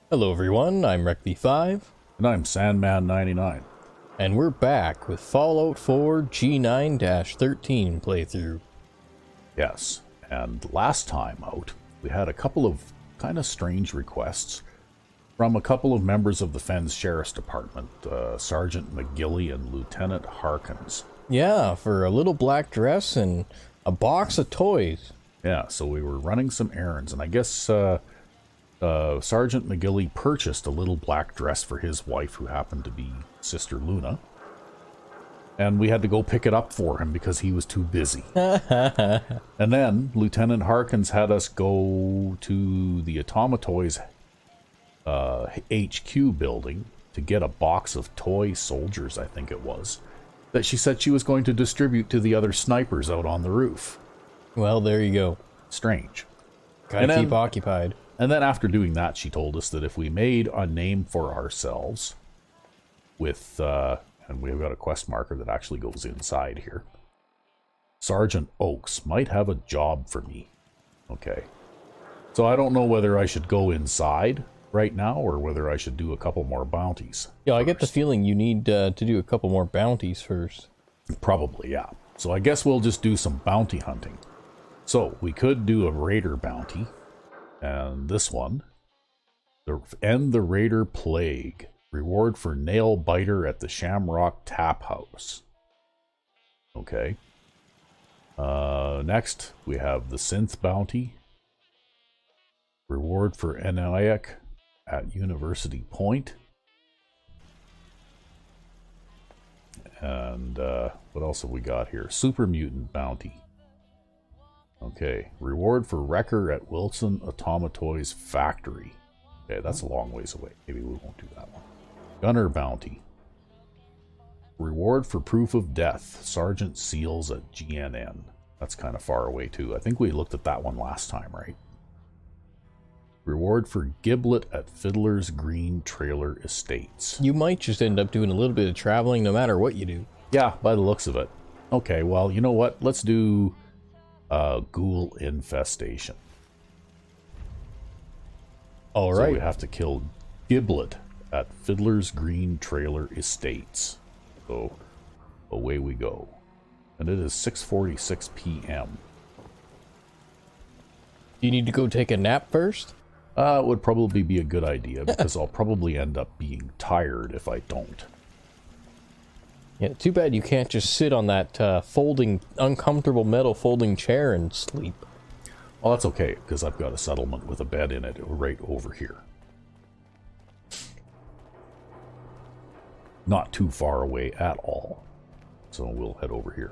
Hello everyone, I'm Rec5, And I'm Sandman 99. and we're back with Fallout 4 G9-13 playthrough. Yes, and last time out, we had a couple of kind of strange requests from a couple of members of the Fens Sheriff's Department, Sergeant McGilly and Lieutenant Harkins. Yeah, for a little black dress and a box of toys. Yeah, so we were running some errands, and I guess Sergeant McGilly purchased a little black dress for his wife, who happened to be Sister Luna. And we had to go pick it up for him because he was too busy. And then Lieutenant Harkins had us go to the Automatoys HQ building to get a box of toy soldiers, I think it was, that she said she was going to distribute to the other snipers out on the roof. Well, there you go. Strange. Gotta keep occupied. And then after doing that, she told us that if we made a name for ourselves with, and we've got a quest marker that actually goes inside here, Sergeant Oakes might have a job for me. Okay. So I don't know whether I should go inside right now or whether I should do a couple more bounties. Yeah, I get the feeling you need to do a couple more bounties first. Probably, yeah. So I guess we'll just do some bounty hunting. So we could do a raider bounty. And this one, end the Raider Plague. Reward for nail biter at the Shamrock Tap House. Okay. Next, we have the Synth Bounty. Reward for Enoic at University Point. And what else have we got here? Super Mutant Bounty. Okay, reward for Wrecker at Wilson Automatoys Factory. Okay, that's a long ways away. Maybe we won't do that one. Gunner Bounty. Reward for Proof of Death. Sergeant Seals at GNN. That's kind of far away too. I think we looked at that one last time, right? Reward for Giblet at Fiddler's Green Trailer Estates. You might just end up doing a little bit of traveling no matter what you do. Yeah, by the looks of it. Okay, well, you know what? Let's do Ghoul Infestation. All right. So we have to kill Giblet at Fiddler's Green Trailer Estates. So away we go. And it is 6:46 p.m. Do you need to go take a nap first? It would probably be a good idea because I'll probably end up being tired if I don't. Yeah, too bad you can't just sit on that uncomfortable metal folding chair and sleep. Well, that's okay, because I've got a settlement with a bed in it right over here. Not too far away at all. So we'll head over here.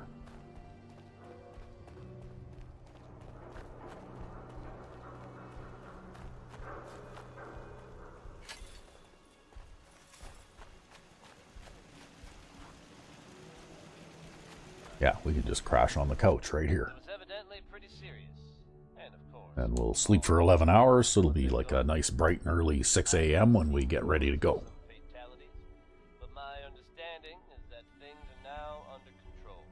Yeah, we can just crash on the couch right here. And we'll sleep for 11 hours, so it'll be like a nice bright and early 6 a.m. when we get ready to go. But my understanding is that things are now under control.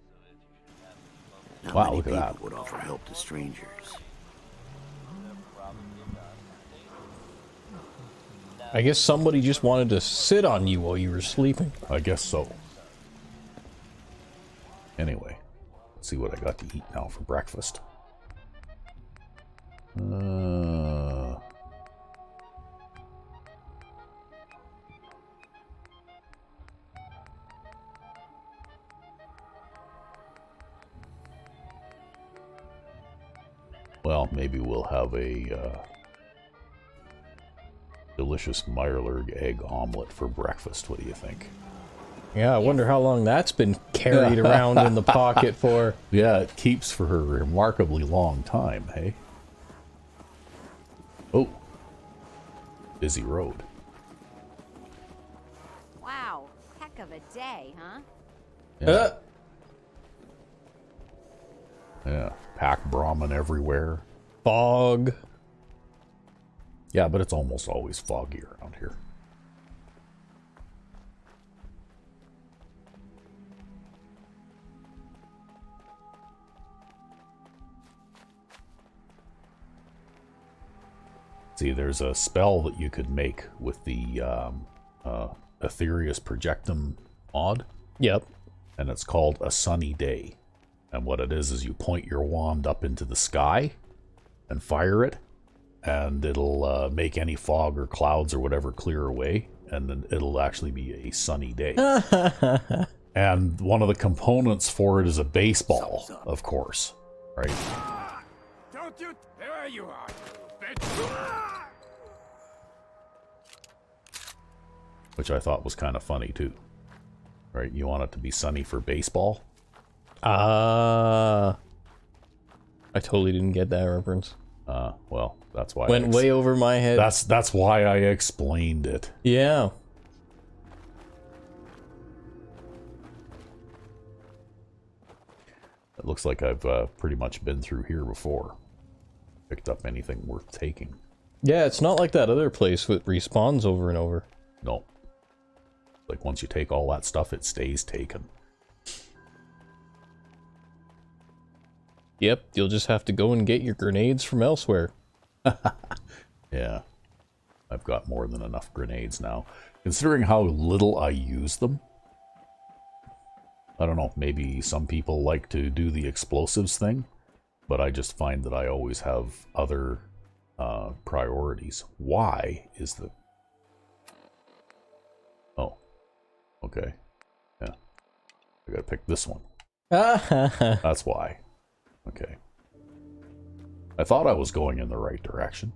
So if you should have Wow, look at that. Would offer help to strangers. I guess somebody just wanted to sit on you while you were sleeping. I guess so. Anyway, let's see what I got to eat now for breakfast. Well, maybe we'll have a delicious Mirelurg egg omelet for breakfast. What do you think? Yeah, I wonder how long that's been carried around in the pocket for. Yeah, it keeps for a remarkably long time, hey? Oh. Busy road. Wow, heck of a day, huh? Yeah. Yeah, pack Brahmin everywhere. Fog. Yeah, but it's almost always foggy around here. See, there's a spell that you could make with the Aetherius Projectum mod. Yep. And it's called a sunny day. And what it is you point your wand up into the sky and fire it, and it'll make any fog or clouds or whatever clear away, and then it'll actually be a sunny day. And one of the components for it is a baseball, of course, right? Don't you? There you are, you bitch! Which I thought was kind of funny too. Right? You want it to be sunny for baseball? I totally didn't get that reference. Well, that's why went way over my head. That's why I explained it. Yeah. It looks like I've pretty much been through here before. Picked up anything worth taking. Yeah, it's not like that other place with respawns over and over. No. Like once you take all that stuff, it stays taken. Yep, you'll just have to go and get your grenades from elsewhere. Yeah. I've got more than enough grenades now. Considering how little I use them. I don't know, maybe some people like to do the explosives thing, but I just find that I always have other priorities. Why is the... Oh. Okay. Yeah. I gotta pick this one. That's why. Okay. I thought I was going in the right direction.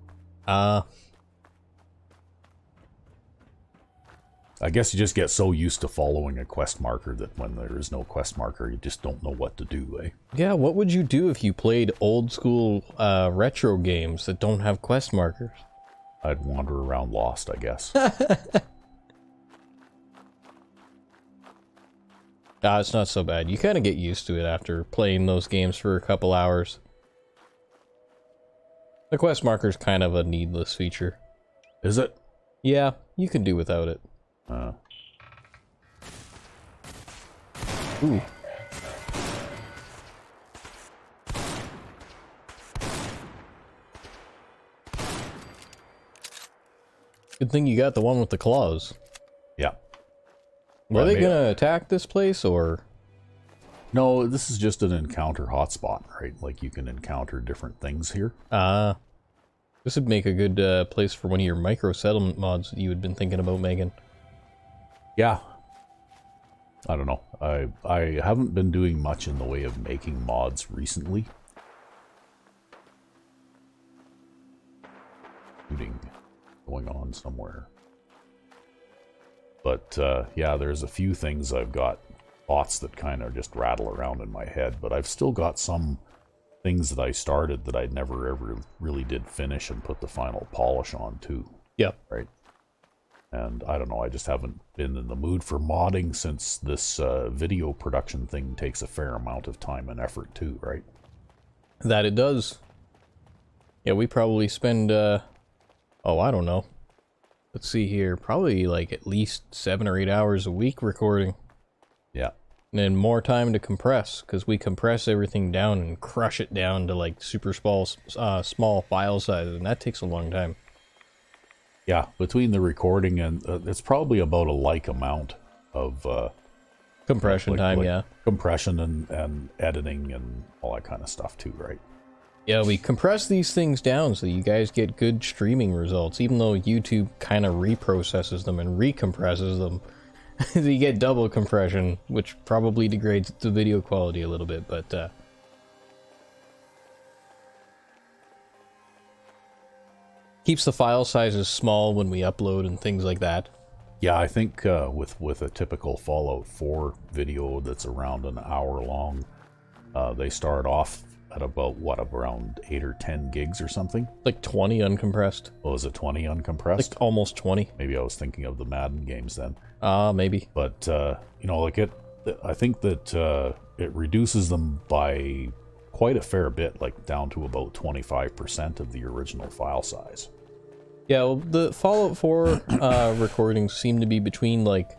I guess you just get so used to following a quest marker that when there is no quest marker, you just don't know what to do, eh? Yeah, what would you do if you played old school retro games that don't have quest markers? I'd wander around lost, I guess. It's not so bad. You kind of get used to it after playing those games for a couple hours. The quest marker's kind of a needless feature. Is it? Yeah, you can do without it. Ooh. Good thing you got the one with the claws. Yeah. Were they gonna attack this place, or...? No, this is just an encounter hotspot, right? Like, you can encounter different things here. This would make a good place for one of your micro-settlement mods that you had been thinking about making. Yeah. I don't know. I haven't been doing much in the way of making mods recently. Shooting going on somewhere. But, yeah, there's a few things I've got, thoughts that kind of just rattle around in my head, but I've still got some things that I started that I never ever really did finish and put the final polish on, too. Yep. Right? And I don't know, I just haven't been in the mood for modding since this video production thing takes a fair amount of time and effort, too, right? That it does. Yeah, we probably spend, oh, I don't know. Let's see here, probably like at least 7 or 8 hours a week recording. Yeah. And then more time to compress, because we compress everything down and crush it down to like super small file sizes, and that takes a long time. Yeah, between the recording and it's probably about a like amount of compression time, yeah. Compression and editing and all that kind of stuff too, right? Yeah, we compress these things down so you guys get good streaming results, even though YouTube kind of reprocesses them and recompresses them. So you get double compression, which probably degrades the video quality a little bit, but keeps the file sizes small when we upload and things like that. Yeah, I think with a typical Fallout 4 video that's around an hour long, they start off at about, what, around 8 or 10 gigs or something? Like 20 uncompressed. Oh, is it 20 uncompressed? Like almost 20. Maybe I was thinking of the Madden games then. Maybe. But, you know, like I think that it reduces them by quite a fair bit, like down to about 25% of the original file size. Yeah, well, the Fallout 4 recordings seem to be between like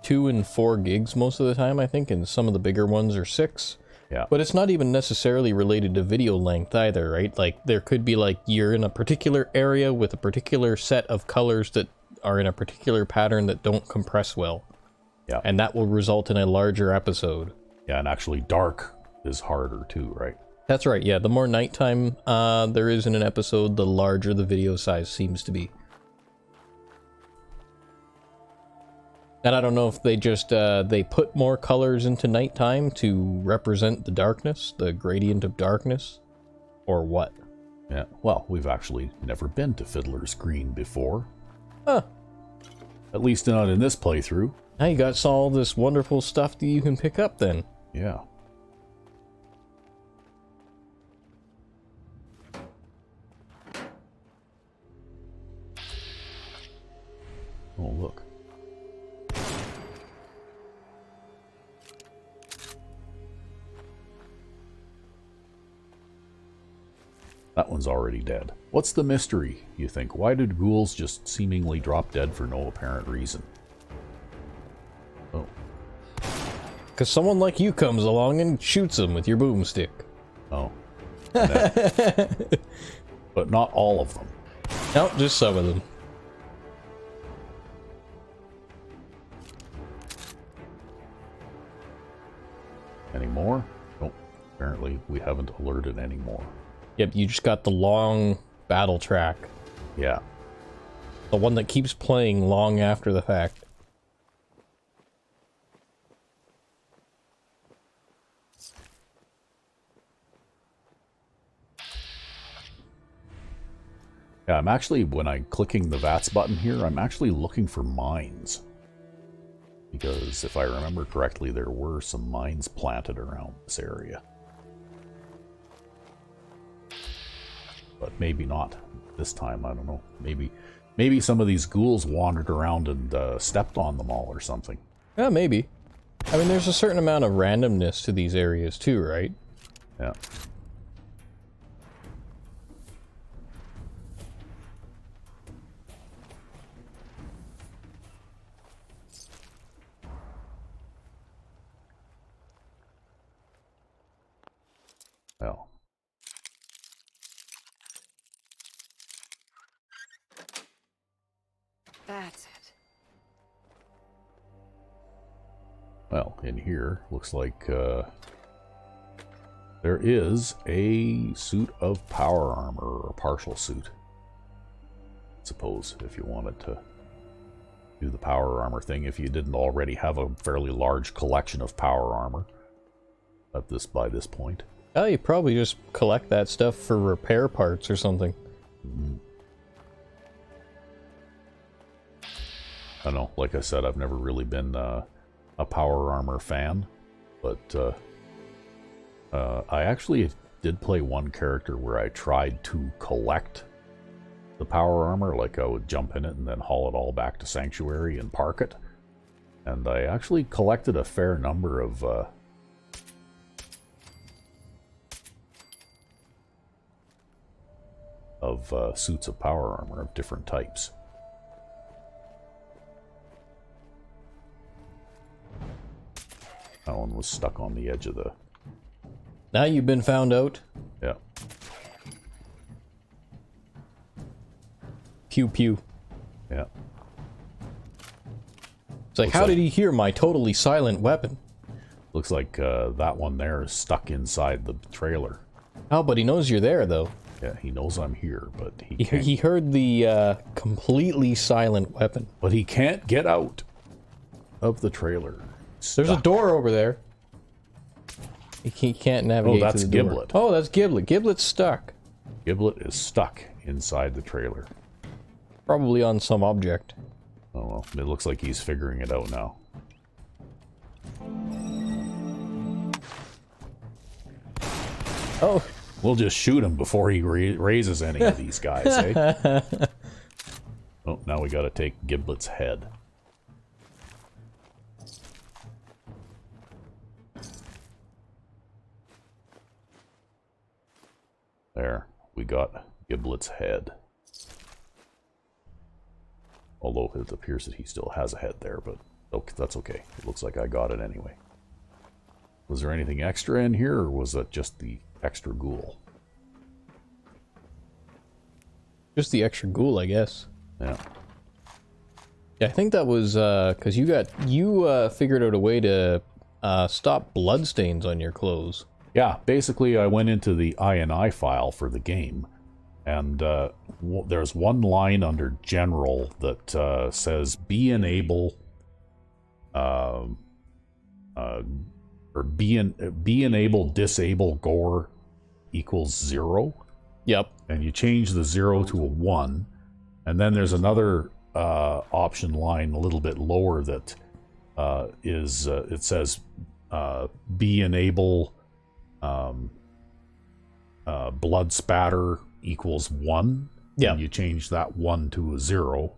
2 and 4 gigs most of the time, I think, and some of the bigger ones are 6. Yeah. But it's not even necessarily related to video length either, right? Like, there could be, like, you're in a particular area with a particular set of colors that are in a particular pattern that don't compress well. Yeah. And that will result in a larger episode. Yeah, and actually dark is harder too, right? That's right, yeah. The more nighttime there is in an episode, the larger the video size seems to be. And I don't know if they just, they put more colors into nighttime to represent the darkness, the gradient of darkness, or what? Yeah, well, we've actually never been to Fiddler's Green before. Huh. At least not in this playthrough. Now you got all this wonderful stuff that you can pick up then. Yeah. Oh, look. That one's already dead. What's the mystery, you think? Why did ghouls just seemingly drop dead for no apparent reason? Oh. Because someone like you comes along and shoots them with your boomstick. Oh. But not all of them. No, just some of them. Any more? Nope. Apparently we haven't alerted any more. Yep, you just got the long battle track. Yeah. The one that keeps playing long after the fact. Yeah, I'm actually, when I'm clicking the VATS button here, I'm actually looking for mines. Because if I remember correctly, there were some mines planted around this area. But maybe not this time, I don't know. Maybe some of these ghouls wandered around and stepped on them all or something. Yeah, maybe. I mean, there's a certain amount of randomness to these areas too, right? Yeah. Well. That's it. Well, in here, looks like there is a suit of power armor, or a partial suit. I suppose, if you wanted to do the power armor thing, if you didn't already have a fairly large collection of power armor by this point. Oh, you probably just collect that stuff for repair parts or something. Mm. I don't know, like I said, I've never really been a power armor fan, but I actually did play one character where I tried to collect the power armor, like I would jump in it and then haul it all back to Sanctuary and park it. And I actually collected a fair number of suits of power armor of different types. That one was stuck on the edge of the... Now you've been found out. Yeah. Pew pew. Yeah. It's like, Looks how like- did he hear my totally silent weapon? Looks like that one there is stuck inside the trailer. Oh, but he knows you're there, though. Yeah, he knows I'm here, but he can't... He heard the completely silent weapon. But he can't get out of the trailer. There's a Stuck. door over there. He can't navigate that's to the door. Giblet. Oh, that's Giblet. Giblet's stuck. Giblet is stuck inside the trailer. Probably on some object. Oh well, it looks like he's figuring it out now. Oh. We'll just shoot him before he raises any of these guys, eh? Oh, now we gotta take Giblet's head. There, we got Giblet's head. Although it appears that he still has a head there, but okay, that's okay. It looks like I got it anyway. Was there anything extra in here, or was it just the extra ghoul? Just the extra ghoul, I guess. Yeah. Yeah, I think that was because you figured out a way to stop bloodstains on your clothes. Yeah, basically I went into the INI file for the game, and there's one line under general that says be enable disable gore equals 0. Yep. And you change the 0 to a 1, and then there's another option line a little bit lower that it says be enable blood spatter equals 1. Yeah. And you change that 1 to a 0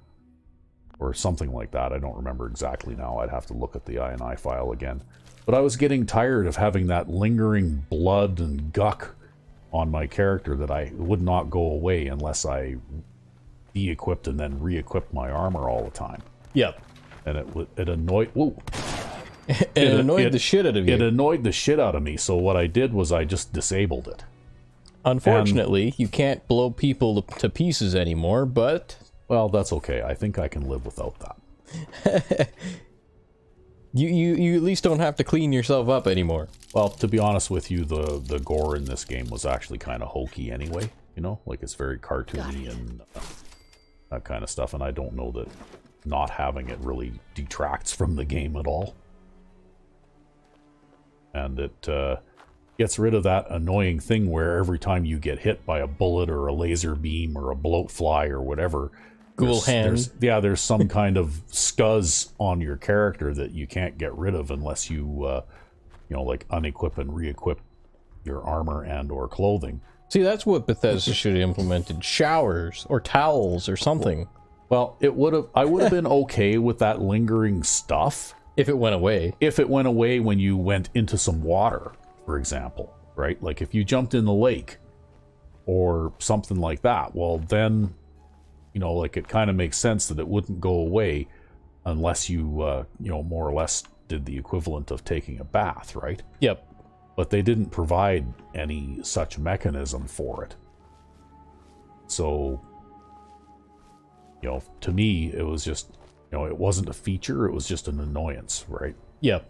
or something like that. I don't remember exactly now. I'd have to look at the INI file again. But I was getting tired of having that lingering blood and guck on my character that I would not go away unless I de-equipped and then re-equipped my armor all the time. Yep. And it annoyed... Whoa. It annoyed the shit out of you. It annoyed the shit out of me, so what I did was I just disabled it. Unfortunately, you can't blow people to pieces anymore, but... Well, that's okay. I think I can live without that. You at least don't have to clean yourself up anymore. Well, to be honest with you, the gore in this game was actually kind of hokey anyway. You know, like it's very cartoony and that kind of stuff, and I don't know that not having it really detracts from the game at all. And it gets rid of that annoying thing where every time you get hit by a bullet or a laser beam or a bloat fly or whatever, Ghoul hand. there's some kind of scuzz on your character that you can't get rid of unless you, like unequip and re-equip your armor and or clothing. See, that's what Bethesda should have implemented. Showers or towels or something. Well, I would have been okay with that lingering stuff. If it went away. If it went away when you went into some water, for example, right? Like if you jumped in the lake or something like that, well then, like it kind of makes sense that it wouldn't go away unless you, more or less did the equivalent of taking a bath, right? Yep. But they didn't provide any such mechanism for it. So, to me, it was just, it wasn't a feature, it was just an annoyance, right? Yep.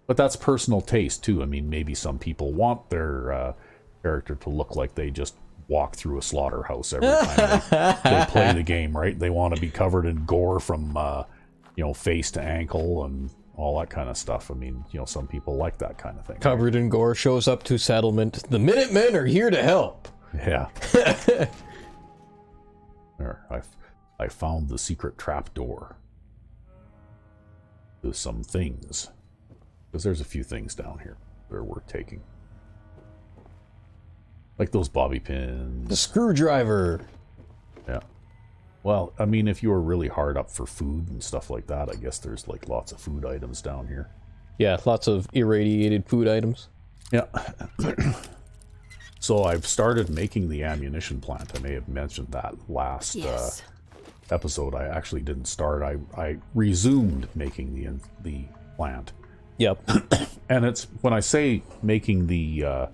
But that's personal taste, too. I mean, maybe some people want their character to look like they just walk through a slaughterhouse every time they play the game, right? They want to be covered in gore from, face to ankle and all that kind of stuff. I mean, some people like that kind of thing. Covered in gore, shows up to settlement. The Minutemen are here to help. Yeah. There, I found the secret trapdoor to some things. Because there's a few things down here that are worth taking. Like those bobby pins. The screwdriver. Yeah. Well, I mean, if you were really hard up for food and stuff like that, I guess there's like lots of food items down here. Yeah, lots of irradiated food items. Yeah. So I've started making the ammunition plant. I may have mentioned that last episode. I actually didn't start. I resumed making the plant. Yep. And it's when I say making the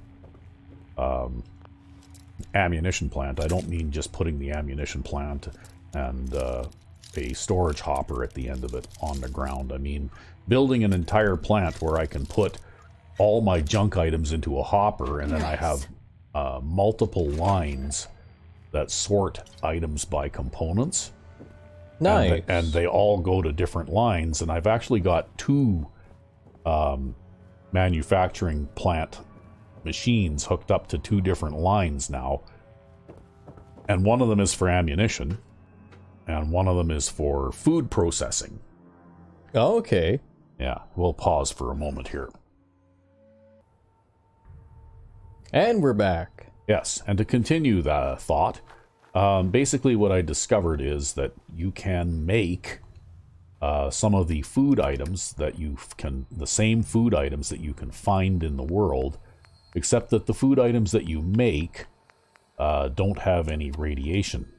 ammunition plant, I don't mean just putting the ammunition plant and a storage hopper at the end of it on the ground. I mean building an entire plant where I can put all my junk items into a hopper, and then I have multiple lines that sort items by components. Nice. And they all go to different lines, and I've actually got 2 manufacturing plant machines hooked up to 2 different lines now. And one of them is for ammunition, and one of them is for food processing. Oh, okay. Yeah, we'll pause for a moment here. And we're back. Yes, and to continue the thought, basically what I discovered is that you can make some of the food items that the same food items that you can find in the world, except that the food items that you make don't have any radiation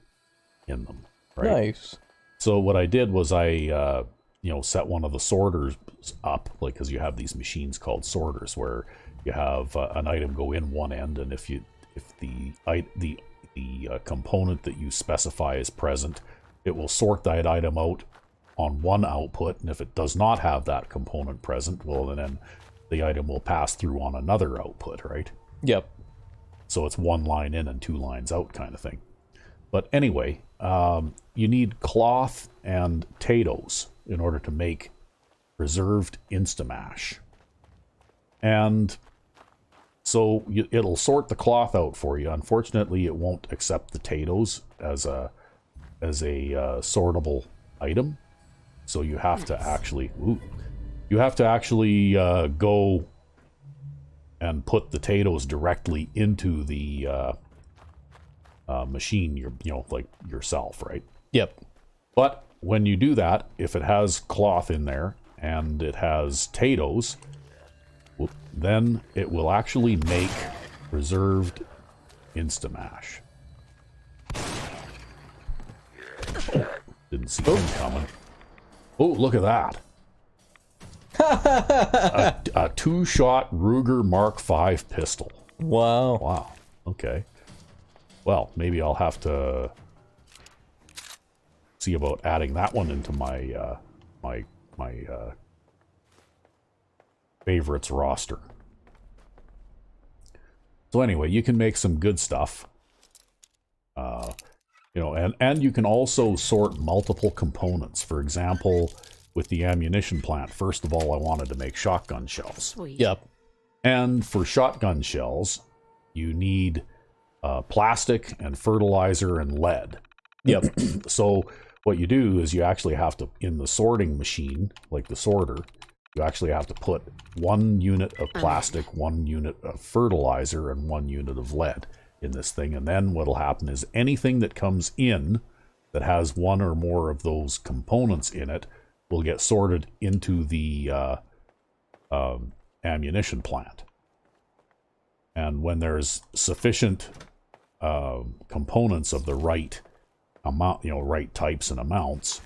in them. Right? Nice. So what I did was I set one of the sorters up, like, because you have these machines called sorters where you have an item go in one end, and if the component that you specify is present, it will sort that item out on one output, and if it does not have that component present, well, then the item will pass through on another output, right? Yep. So it's one line in and two lines out kind of thing. But anyway, you need cloth and potatoes in order to make preserved Instamash. And so it'll sort the cloth out for you. Unfortunately, it won't accept the potatoes as a sortable item. So you have to actually go and put the potatoes directly into the machine, like yourself, right? Yep. But when you do that, if it has cloth in there and it has potatoes, then it will actually make preserved Instamash. Oh, didn't see him coming. Oh, look at that. a two-shot Ruger Mark V pistol. Wow. Wow. Okay. Well, maybe I'll have to see about adding that one into my my favorites roster. So anyway, you can make some good stuff. And you can also sort multiple components. For example, with the ammunition plant, first of all, I wanted to make shotgun shells. Sweet. Yep. And for shotgun shells, you need plastic and fertilizer and lead. Yep. So what you do is you actually have to, in the sorting machine, like the sorter, you actually have to put 1 unit of plastic, 1 unit of fertilizer, and 1 unit of lead in this thing. And then what'll happen is anything that comes in that has one or more of those components in it will get sorted into the ammunition plant. And when there's sufficient components of the right amount, right types and amounts,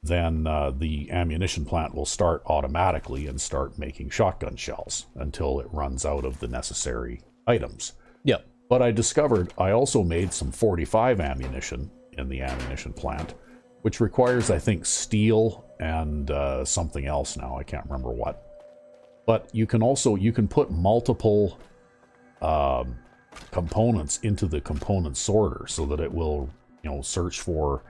then the ammunition plant will start automatically and start making shotgun shells until it runs out of the necessary items. Yep. But I discovered I also made some 45 ammunition in the ammunition plant, which requires, I think, steel and something else now. I can't remember what. But you can put multiple components into the component sorter so that it will, search for,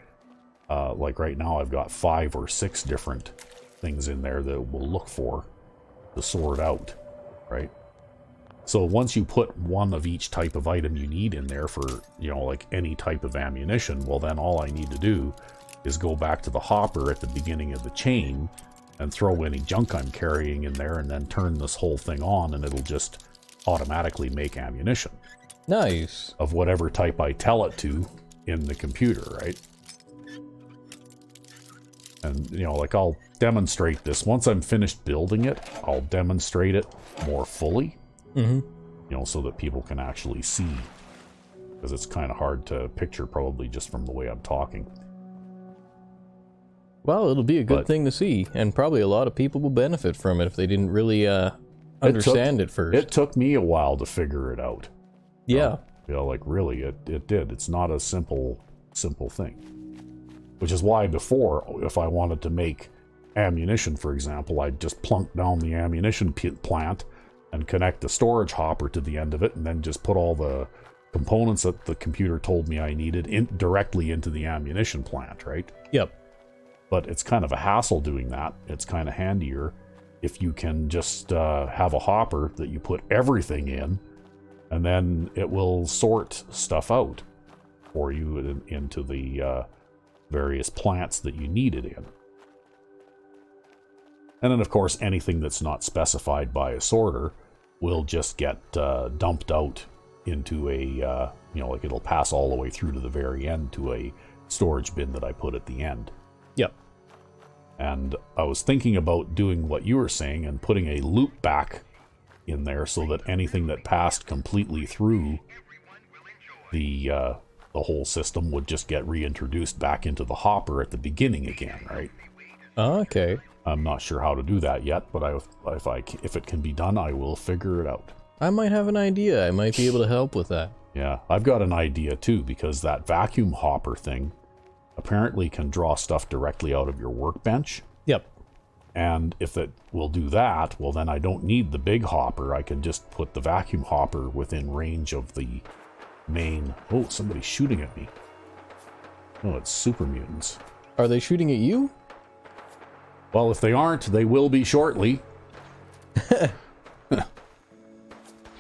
like right now I've got 5 or 6 different things in there that it will look for to sort out, right? So once you put one of each type of item you need in there for, like any type of ammunition, well then all I need to do is go back to the hopper at the beginning of the chain and throw any junk I'm carrying in there and then turn this whole thing on and it'll just automatically make ammunition. Nice. Of whatever type I tell it to in the computer, right? And, like I'll demonstrate this. Once I'm finished building it, I'll demonstrate it more fully. Mm-hmm. So that people can actually see. Because it's kind of hard to picture probably just from the way I'm talking. Well, it'll be a good thing to see, and probably a lot of people will benefit from it if they didn't really understand it first. It took me a while to figure it out. Yeah. Really, it did. It's not a simple thing. Which is why before, if I wanted to make ammunition, for example, I'd just plunk down the ammunition plant and connect the storage hopper to the end of it, and then just put all the components that the computer told me I needed directly into the ammunition plant, right? Yep. But it's kind of a hassle doing that. It's kind of handier if you can just have a hopper that you put everything in, and then it will sort stuff out for you into the various plants that you need it in. And then, of course, anything that's not specified by a sorter will just get dumped out into a, like it'll pass all the way through to the very end to a storage bin that I put at the end. Yep. And I was thinking about doing what you were saying and putting a loop back in there so that anything that passed completely through the whole system would just get reintroduced back into the hopper at the beginning again, right? Okay. I'm not sure how to do that yet, but if it can be done, I will figure it out. I might have an idea. I might be able to help with that. Yeah, I've got an idea too, because that vacuum hopper thing apparently can draw stuff directly out of your workbench. Yep. And if it will do that, well then I don't need the big hopper. I can just put the vacuum hopper within range of the main... Oh, somebody's shooting at me. Oh, it's super mutants. Are they shooting at you? Well, if they aren't, they will be shortly.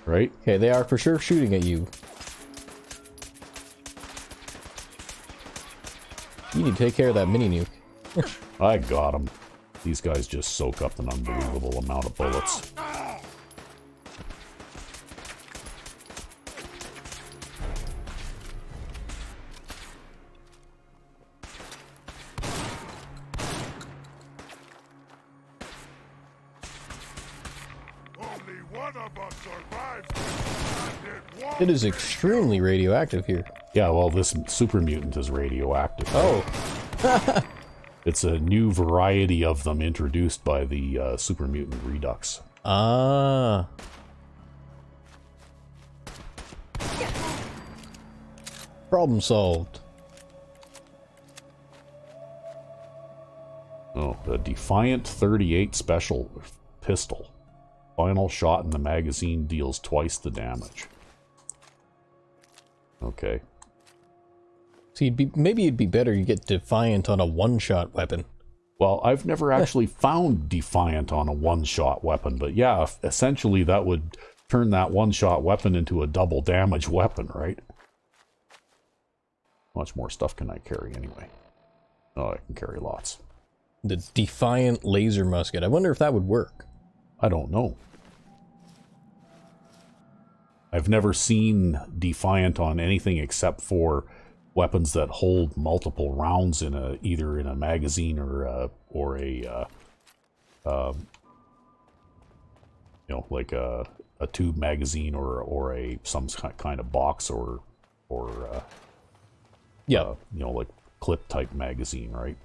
Right? Okay, they are for sure shooting at you. You need to take care of that mini nuke. I got them. These guys just soak up an unbelievable amount of bullets. Only one of us survives. It is extremely radioactive here. Yeah, well, this super mutant is radioactive. Oh. It's a new variety of them introduced by the super mutant redux. Ah. Problem solved. Oh, the Defiant 38 special pistol. Final shot in the magazine deals twice the damage. Okay. See, maybe it'd be better you get Defiant on a one-shot weapon. Well, I've never actually found Defiant on a one-shot weapon, but yeah, essentially that would turn that one-shot weapon into a double damage weapon, right? How much more stuff can I carry anyway? Oh, I can carry lots. The Defiant laser musket. I wonder if that would work. I don't know. I've never seen Defiant on anything except for weapons that hold multiple rounds in either in a magazine or a like a tube magazine or some kind of box or like clip type magazine, right?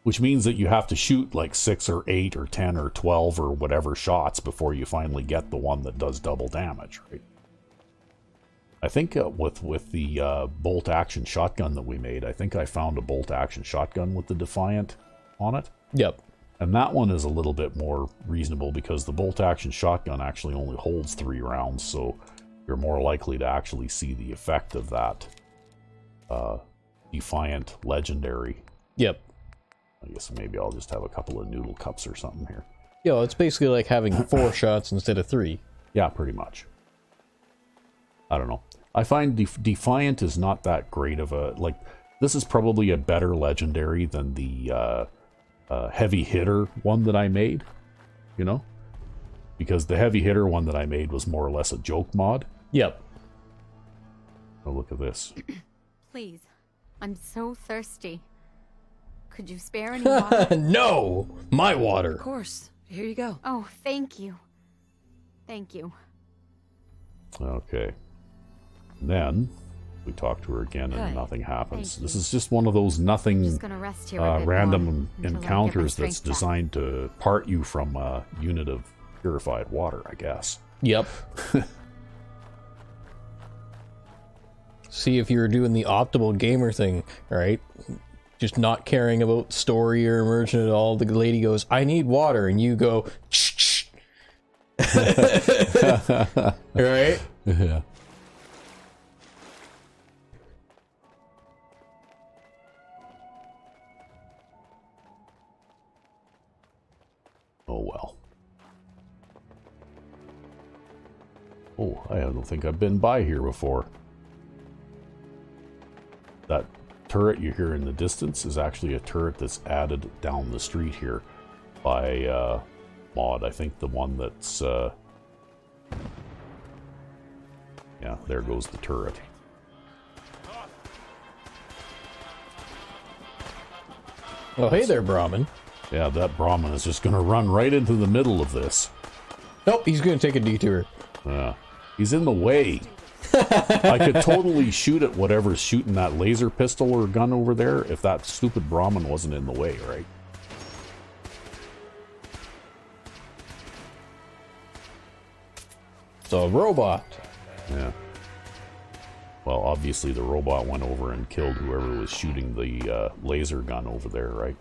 Which means that you have to shoot like 6 or 8 or 10 or 12 or whatever shots before you finally get the one that does double damage, right? I think with the bolt action shotgun that we made, I think I found a bolt action shotgun with the Defiant on it. Yep. And that one is a little bit more reasonable because the bolt action shotgun actually only holds 3 rounds, so you're more likely to actually see the effect of that Defiant legendary. Yep. I guess maybe I'll just have a couple of noodle cups or something here. Yeah, it's basically like having 4 shots instead of 3. Yeah, pretty much. I don't know. I find Defiant is not that great of a... Like, this is probably a better legendary than the heavy hitter one that I made, you know? Because the heavy hitter one that I made was more or less a joke mod. Yep. Oh, look at this. Please. I'm so thirsty. Could you spare any water? No! My water! Of course. Here you go. Oh, thank you. Thank you. Okay. Then we talk to her again and Hi. nothing happens. Thank This you. is just one of those I'm nothing just gonna rest here a bit random more until I get my encounters that's strength back. designed to part you from a unit of purified water, I guess. Yep. See if you're doing the optimal gamer thing, right? Just not caring about story or immersion at all. The lady goes, I need water, and you go, shh. Right? Yeah. Oh well. Oh, I don't think I've been by here before. That turret you hear in the distance is actually a turret that's added down the street here by mod. I think the one that's yeah, there goes the turret. Oh, hey there, Brahmin. Yeah, that Brahmin is just gonna run right into the middle of this. Nope, he's gonna take a detour. Yeah, he's in the way. I could totally shoot at whatever's shooting that laser pistol or gun over there if that stupid Brahmin wasn't in the way, right? It's a robot. Yeah. Well, obviously the robot went over and killed whoever was shooting the laser gun over there, right?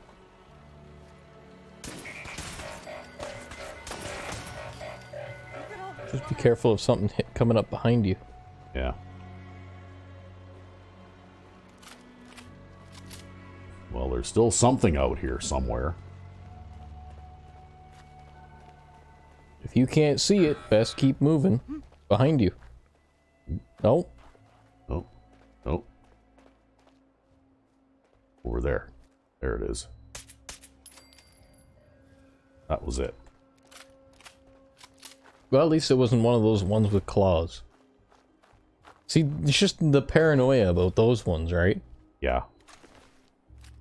Just be careful of something coming up behind you. Yeah. Well, there's still something out here somewhere. If you can't see it, best keep moving. Behind you. No. Oh. Oh. Over there. There it is. That was it. Well, at least it wasn't one of those ones with claws. See, it's just the paranoia about those ones, right? Yeah.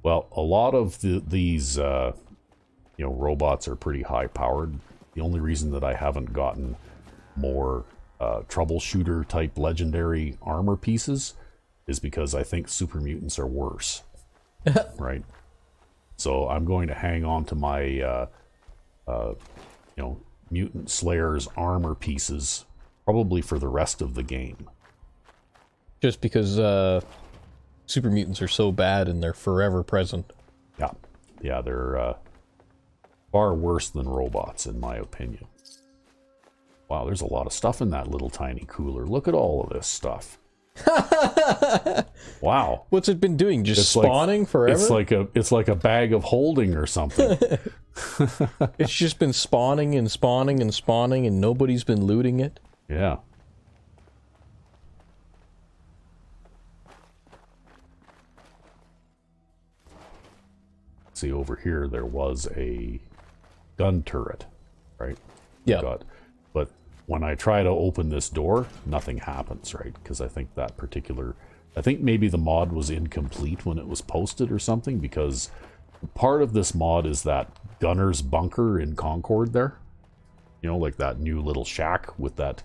Well, a lot of these, robots are pretty high-powered. The only reason that I haven't gotten more troubleshooter-type legendary armor pieces is because I think super mutants are worse. Right? So I'm going to hang on to my, Mutant Slayer's armor pieces probably for the rest of the game. Just because super mutants are so bad and they're forever present. Yeah. Yeah, they're far worse than robots, in my opinion. Wow, there's a lot of stuff in that little tiny cooler. Look at all of this stuff. Wow. What's it been doing? Just spawning forever? It's like a bag of holding or something. It's just been spawning and spawning and spawning and nobody's been looting it? Yeah. See, over here there was a gun turret, right? Yeah. But when I try to open this door, nothing happens, right? Because I think maybe the mod was incomplete when it was posted or something, because part of this mod is that gunner's bunker in Concord there. You know, like that new little shack with that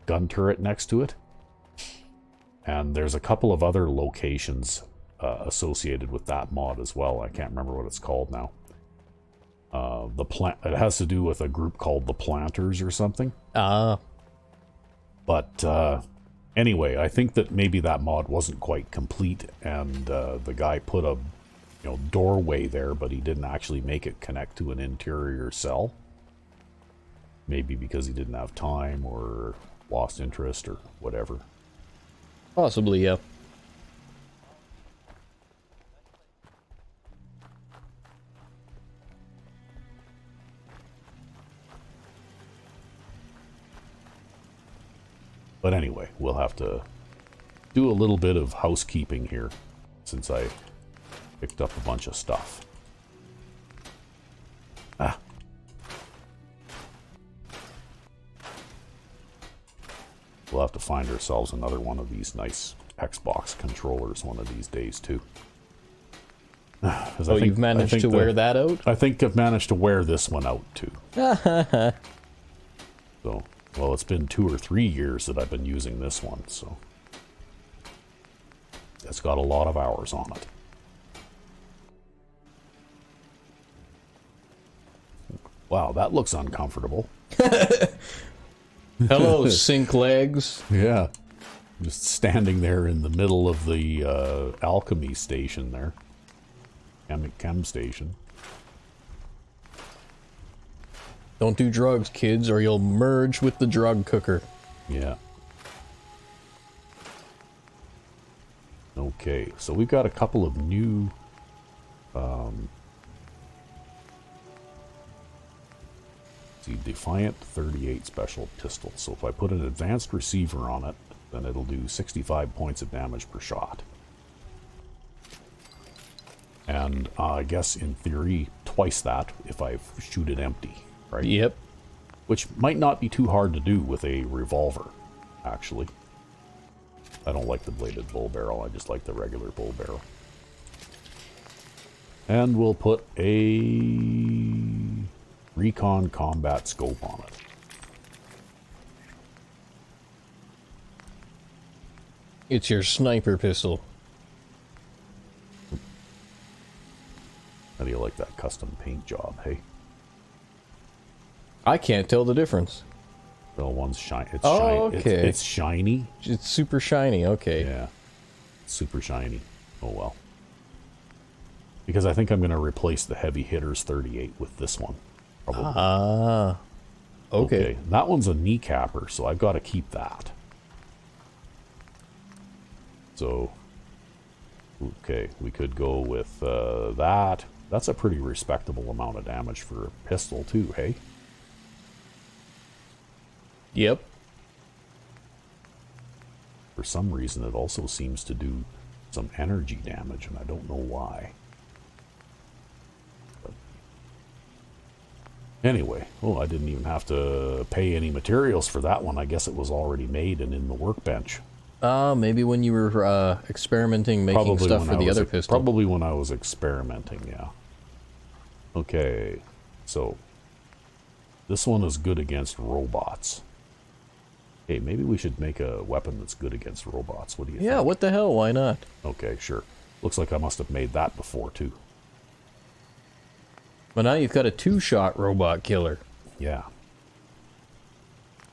gun turret next to it. And there's a couple of other locations associated with that mod as well. I can't remember what it's called now. It has to do with a group called the Planters or something. But anyway, I think that maybe that mod wasn't quite complete, and the guy put a doorway there, but he didn't actually make it connect to an interior cell. Maybe because he didn't have time or lost interest or whatever. Possibly, yeah. But anyway, we'll have to do a little bit of housekeeping here, since I picked up a bunch of stuff. We'll have to find ourselves another one of these nice Xbox controllers one of these days, too. You've managed to wear that out? I think I've managed to wear this one out, too. So... Well, it's been 2 or 3 years that I've been using this one, so it's got a lot of hours on it. Wow, that looks uncomfortable. Hello, sink legs. Yeah, just standing there in the middle of the alchemy station there. Chem station. Don't do drugs, kids, or you'll merge with the drug cooker. Yeah. Okay, so we've got a couple of new... see, Defiant 38 special pistol. So if I put an advanced receiver on it, then it'll do 65 points of damage per shot. And I guess, in theory, twice that if I shoot it empty. Right? Yep. Which might not be too hard to do with a revolver, actually. I don't like the bladed bull barrel, I just like the regular bull barrel. And we'll put a recon combat scope on it. It's your sniper pistol. How do you like that custom paint job, hey? I can't tell the difference. Well, one's shiny. It's Oh, shiny. okay. It's shiny. It's super shiny, okay. Yeah. Super shiny. Oh, well. Because I think I'm going to replace the Heavy Hitters 38 with this one. Probably. Ah. Okay. That one's a kneecapper, so I've got to keep that. So, okay, we could go with that. That's a pretty respectable amount of damage for a pistol, too, hey? Yep. For some reason, it also seems to do some energy damage, and I don't know why. But anyway, I didn't even have to pay any materials for that one. I guess it was already made and in the workbench. Maybe when you were experimenting, making stuff for the other pistol. Probably when I was experimenting, yeah. Okay, so this one is good against robots. Hey, maybe we should make a weapon that's good against robots. What do you think? Yeah, what the hell? Why not? Okay, sure. Looks like I must have made that before, too. But now you've got a two-shot robot killer. Yeah.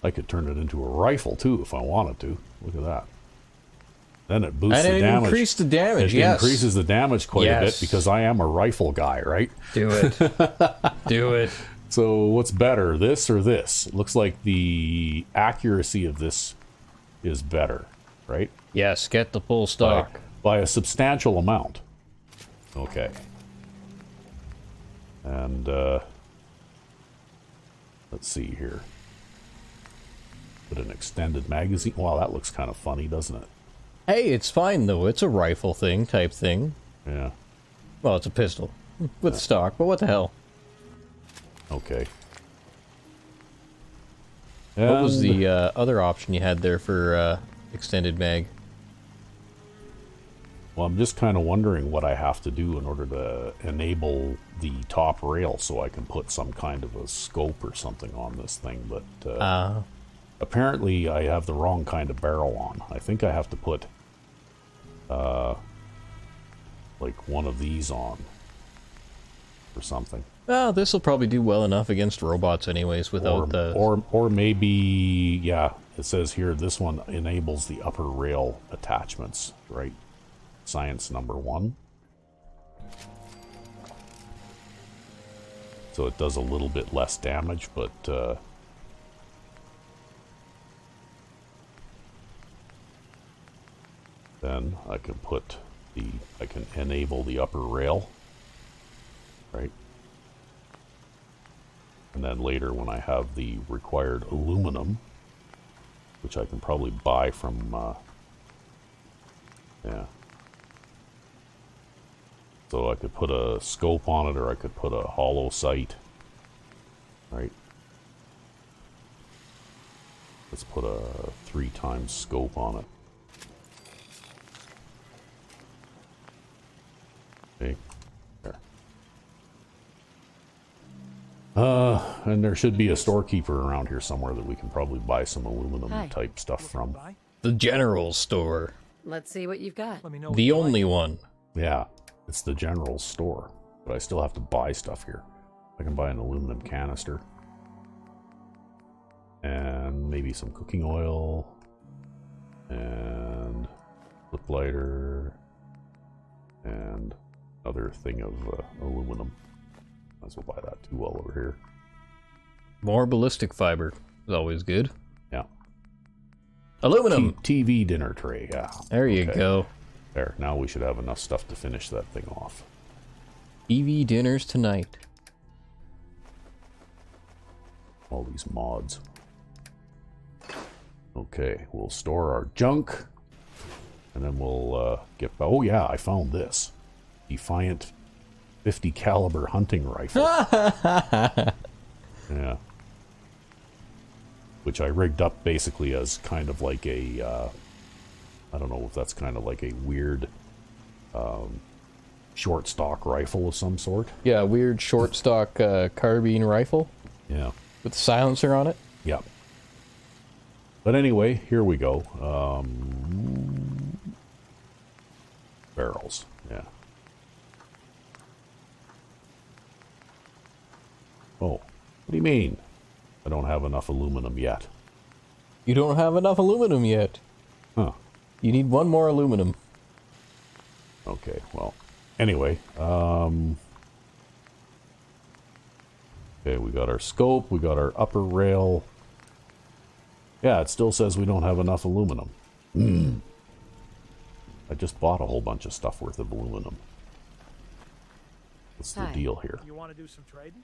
I could turn it into a rifle, too, if I wanted to. Look at that. Then it boosts the damage. And it increased the damage, It yes. increases the damage quite a bit because I am a rifle guy, right? Do it. Do it. So what's better, this or this? It looks like the accuracy of this is better, right? Yes, get the full stock. By a substantial amount. Okay. And, let's see here. Put an extended magazine. Wow, that looks kind of funny, doesn't it? Hey, it's fine, though. It's a rifle thing, type thing. Yeah. Well, it's a pistol. With stock, but what the hell? Okay. What was the other option you had there for extended mag? Well, I'm just kind of wondering what I have to do in order to enable the top rail so I can put some kind of a scope or something on this thing, but apparently I have the wrong kind of barrel on. I think I have to put like one of these on or something. Well, this will probably do well enough against robots anyways without the... Or maybe, yeah, it says here this one enables the upper rail attachments, right? Science number 1. So it does a little bit less damage, but then I can I can enable the upper rail, right? And then later when I have the required aluminum, which I can probably buy from, yeah. So I could put a scope on it, or I could put a hollow sight, right? Let's put a 3x scope on it. Okay, there. And there should be a storekeeper around here somewhere that we can probably buy some aluminum type stuff from. The general store. Let's see what you've got. Let me know. The only one. Yeah, it's the general store, but I still have to buy stuff here. I can buy an aluminum canister. And maybe some cooking oil. And lip lighter. And another thing of aluminum. Might as well buy that too while over here. More ballistic fiber is always good. Yeah. Aluminum! TV dinner tray, yeah. There you go. There, now we should have enough stuff to finish that thing off. TV dinners tonight. All these mods. Okay, we'll store our junk. And then we'll get... Oh yeah, I found this. Defiant 50 caliber hunting rifle. Yeah. Which I rigged up basically as kind of like a... I don't know if that's kind of like a weird short stock rifle of some sort. Yeah, weird short stock carbine rifle. Yeah. With a silencer on it. Yeah. But anyway, here we go. Barrels, yeah. Oh, what do you mean? I don't have enough aluminum yet. You don't have enough aluminum yet. Huh. You need one more aluminum. Okay, well, anyway, okay, we got our scope, we got our upper rail. Yeah, it still says we don't have enough aluminum. I just bought a whole bunch of stuff worth of aluminum. What's the Hi. deal here? You want to do some trading?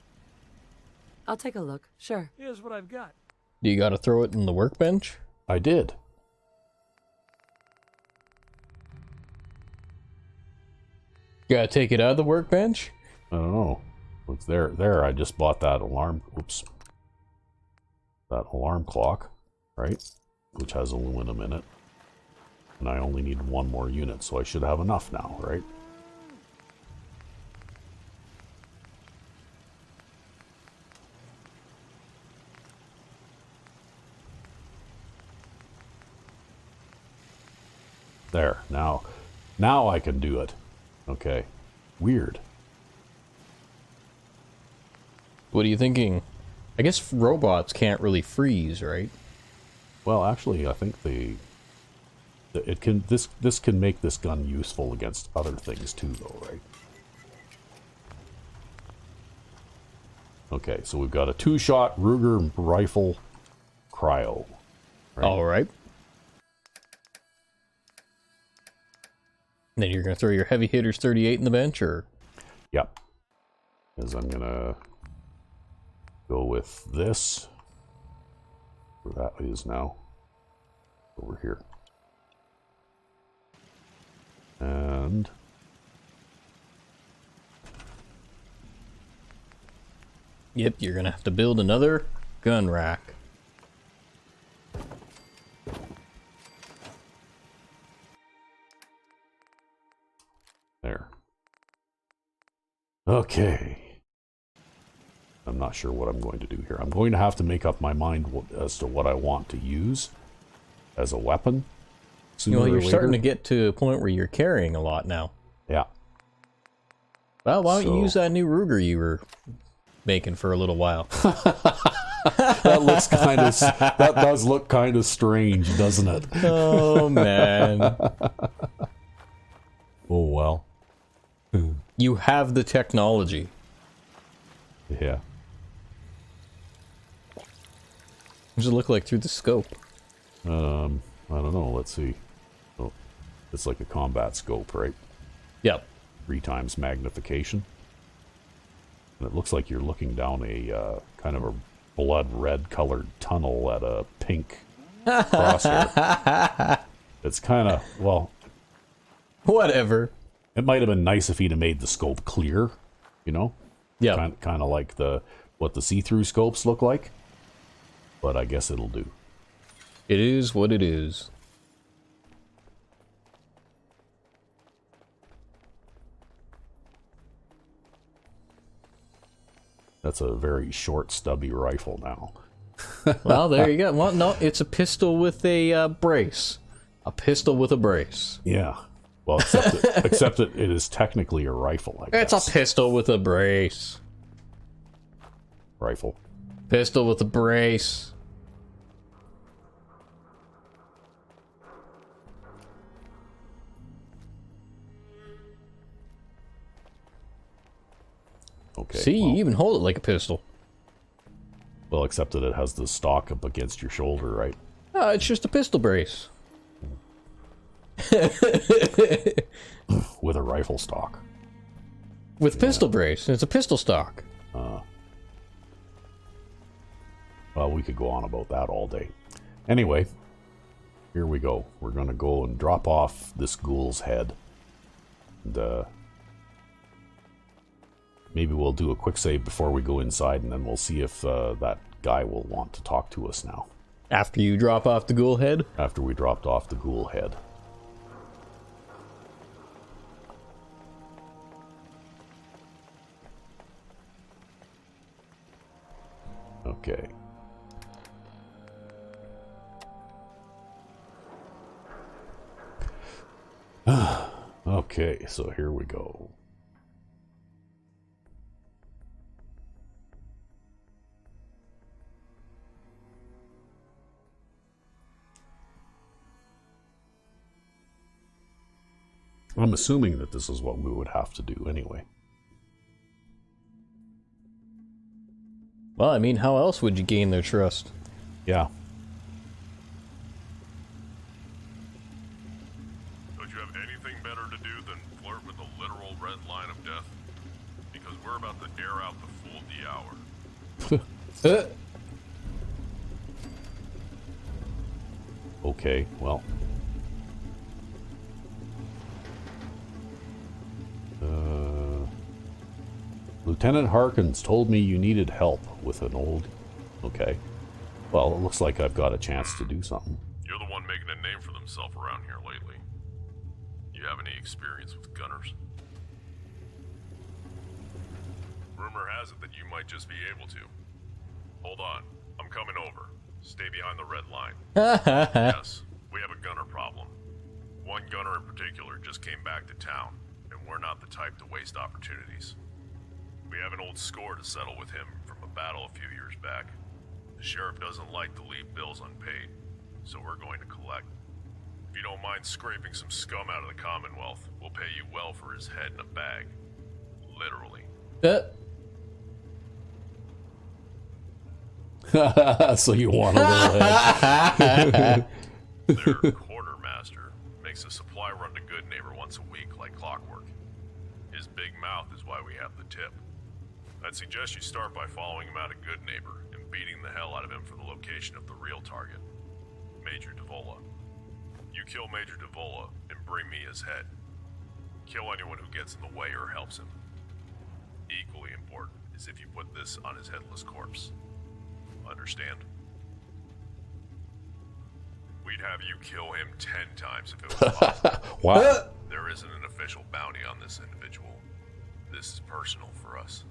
I'll take a look. Sure. Here's what I've got. Do you gotta throw it in the workbench? I did. You gotta take it out of the workbench? I don't know. It's there. I just bought that alarm. Oops. That alarm clock, right? Which has aluminum in it. And I only need one more unit, so I should have enough now, right? There. Now I can do it. Okay. Weird. What are you thinking? I guess robots can't really freeze, right? Well, actually, I think this can make this gun useful against other things too, though, right? Okay, so we've got a 2-shot Ruger rifle cryo. Right? Alright. Then you're gonna throw your heavy hitters 38 in the bench, or? Yep. Because I'm gonna go with this. Where that is now. Over here. And Yep, you're gonna have to build another gun rack. there. Okay. I'm not sure what I'm going to do here. I'm going to have to make up my mind as to what I want to use as a weapon. You know, you're starting to get to a point where you're carrying a lot now. Yeah. Well, why don't you use that new Ruger you were making for a little while? That looks kind of... that does look kind of strange, doesn't it? Oh, man. Oh, well. You have the technology. Yeah. What does it look like through the scope? I don't know. Let's see. Oh, it's like a combat scope, right? Yep. 3 times magnification. And it looks like you're looking down a kind of a blood red colored tunnel at a pink crosshair. It's kind of, well... Whatever. It might have been nice if he'd have made the scope clear, you know? Yeah. Kind of like what the see-through scopes look like. But I guess it'll do. It is what it is. That's a very short, stubby rifle now. Well, there you go. Well, no, it's a pistol with a brace. A pistol with a brace. Yeah. Well, except that it is technically a rifle, I guess. It's a pistol with a brace. Rifle. Pistol with a brace. Okay. See, well, you even hold it like a pistol. well, except that it has the stock up against your shoulder, right? Oh, it's just a pistol brace. With a rifle stock. With pistol brace. It's a pistol stock. Well, we could go on about that all day. Anyway, here we go. We're going to go and drop off this ghoul's head. And maybe we'll do a quick save before we go inside, and then we'll see if that guy will want to talk to us now. After you drop off the ghoul head? After we dropped off the ghoul head. Okay. Okay, so here we go. I'm assuming that this is what we would have to do anyway. Well, I mean, how else would you gain their trust? Yeah. Don't you have anything better to do than flirt with the literal red line of death? Because we're about to air out the full D hour. Okay, well. Lieutenant Harkins told me you needed help with an old... Okay. Well, it looks like I've got a chance to do something. You're the one making a name for themselves around here lately. You have any experience with gunners? Rumor has it that you might just be able to. Hold on. I'm coming over. Stay behind the red line. Yes, we have a gunner problem. One gunner in particular just came back to town, and we're not the type to waste opportunities. We have an old score to settle with him from a battle a few years back. The sheriff doesn't like to leave bills unpaid, so we're going to collect. If you don't mind scraping some scum out of the Commonwealth, we'll pay you well for his head in a bag. Literally. So you want a little head. Their quartermaster makes a supply run to Good Neighbor once a week like clockwork. His big mouth is why we have the tip. I'd suggest you start by following him out of Good Neighbor and beating the hell out of him for the location of the real target, Major Devola. You kill Major Devola and bring me his head. Kill anyone who gets in the way or helps him. Equally important is if you put this on his headless corpse. Understand? We'd have you kill him 10 times if it was possible. Wow. There isn't an official bounty on this individual. This is personal for us.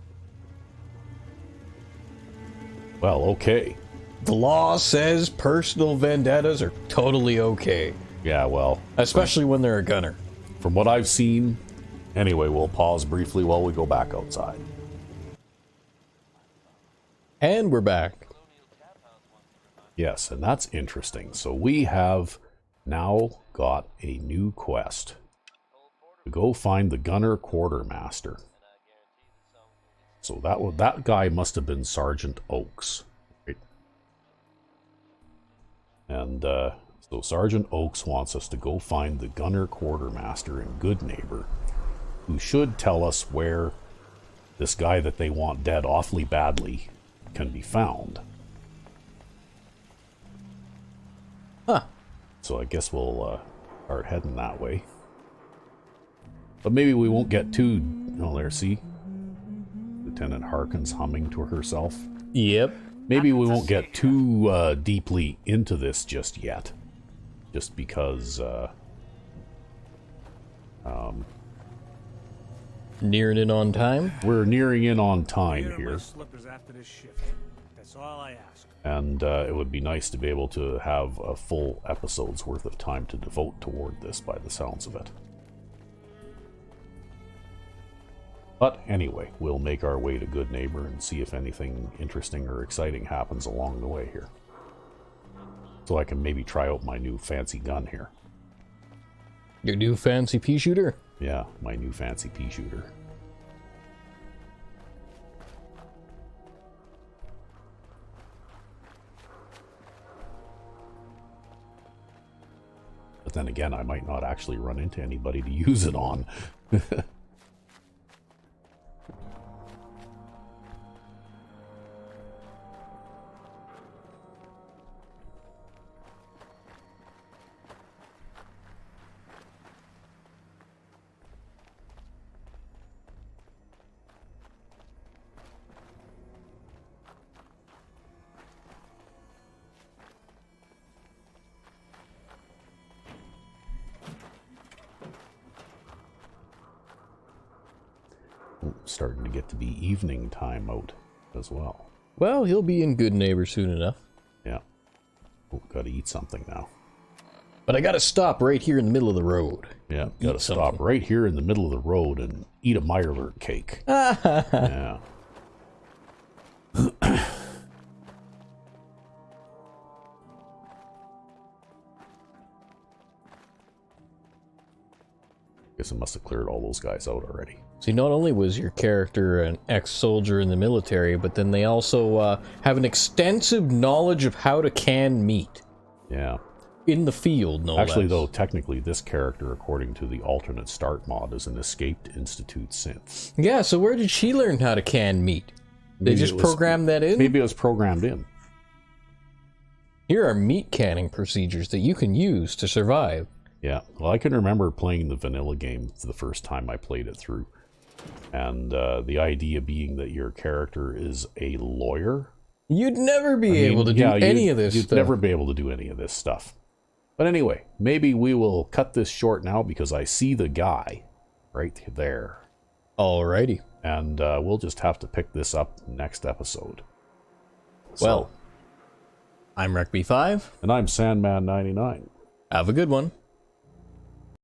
Well, okay. The law says personal vendettas are totally okay. Yeah, well. Especially when they're a gunner. From what I've seen... Anyway, we'll pause briefly while we go back outside. And we're back. Yes, and that's interesting. So we have now got a new quest. To go find the gunner quartermaster. So that guy must have been Sergeant Oakes. Right? And so Sergeant Oakes wants us to go find the gunner quartermaster in Good Neighbor, who should tell us where this guy that they want dead awfully badly can be found. Huh. So I guess we'll start heading that way. But maybe we won't get too... Oh, there, see? Lieutenant Harkins humming to herself. Yep. Maybe we won't get too deeply into this just yet. Just because... Nearing in on time? we're nearing in on time here. Slippers after this shift. That's all I ask. And it would be nice to be able to have a full episode's worth of time to devote toward this by the sounds of it. But anyway, we'll make our way to Good Neighbor and see if anything interesting or exciting happens along the way here. So I can maybe try out my new fancy gun here. Your new fancy pea shooter? Yeah, my new fancy pea shooter. But then again, I might not actually run into anybody to use it on. Starting to get to be evening time out as well. Well, he'll be in Good Neighbor soon enough. Yeah. Oh, gotta eat something now. But I gotta stop right here in the middle of the road. Yeah, gotta Eat stop something. right here in the middle of the road and eat a Mirelurk cake. Yeah. Guess I must have cleared all those guys out already. See, not only was your character an ex-soldier in the military, but then they also have an extensive knowledge of how to can meat. Yeah. In the field, no Actually, less. though, technically this character, according to the alternate start mod, is an escaped Institute synth. Yeah, so where did she learn how to can meat? They Maybe just it was- programmed that in? Maybe it was programmed in. Here are meat canning procedures that you can use to survive. Yeah, well, I can remember playing the vanilla game the first time I played it through. And the idea being that your character is a lawyer. You'd never be able to do any of this You'd stuff. never be able to do any of this stuff. But anyway, maybe we will cut this short now because I see the guy right there. Alrighty. And we'll just have to pick this up next episode. Well, I'm RecB5. And I'm Sandman 99. Have a good one.